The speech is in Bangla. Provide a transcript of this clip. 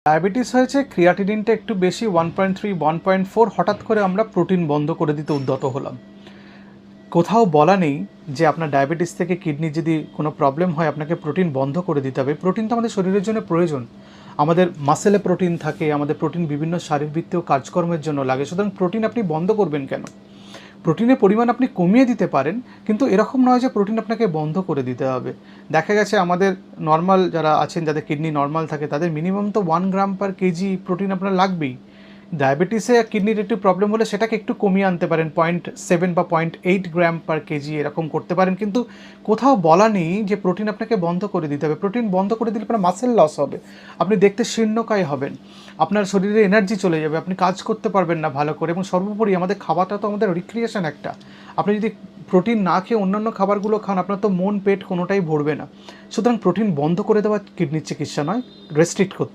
ডায়াবেটিস হয়েছে, ক্রিয়াটিনিনটা একটু বেশি 1.3 1.4, হঠাৎ করে আমরা প্রোটিন বন্ধ করে দিতে উদ্যত হলাম। কোথাও বলা নেই যে আপনার ডায়াবেটিস থেকে কিডনি যদি কোনো প্রবলেম হয় আপনাকে প্রোটিন বন্ধ করে দিতে হবে। প্রোটিন তো আমাদের শরীরের জন্য প্রয়োজন। আমাদের মাসেলে প্রোটিন থাকে, আমাদের প্রোটিন বিভিন্ন শারীরবৃত্তীয় কাজকর্মের জন্য লাগে। সুতরাং প্রোটিন আপনি বন্ধ করবেন কেন? প্রোটিনের পরিমাণ আপনি কমিয়ে দিতে পারেন, কিন্তু এরকম নয় যে প্রোটিন আপনাকে বন্ধ করে দিতে হবে। দেখা গেছে আমাদের নর্মাল যারা আছেন, যাদের কিডনি নর্মাল থাকে, তাদের মিনিমাম তো 1 গ্রাম পার কেজি প্রোটিন আপনার লাগবেই। ডায়াবেটিসে কিডনির একটু প্রবলেম হলে সেটাকে একটু কমিয়ে আনতে পারেন, 0.7 বা 0.8 গ্রাম পার কেজি এরকম করতে পারেন। কিন্তু কোথাও বলা নেই যে প্রোটিন আপনাকে বন্ধ করে দিতে হবে। প্রোটিন বন্ধ করে দিলে আপনার মাসেল লস হবে, আপনি দেখতে শীর্ণকায় হবেন, আপনার শরীরে এনার্জি চলে যাবে, আপনি কাজ করতে পারবেন না ভালো করে। এবং সর্বোপরি আমাদের খাওয়াটা তো আমাদের রিক্রিয়েশন একটা। আপনি যদি প্রোটিন না খেয়ে অন্যান্য খাবারগুলো খান, আপনার তো মন পেট কোনোটাই ভরবে না। সুতরাং প্রোটিন বন্ধ করে দেওয়া কিডনির চিকিৎসা নয়, রেস্ট্রিক্ট করতে হবে।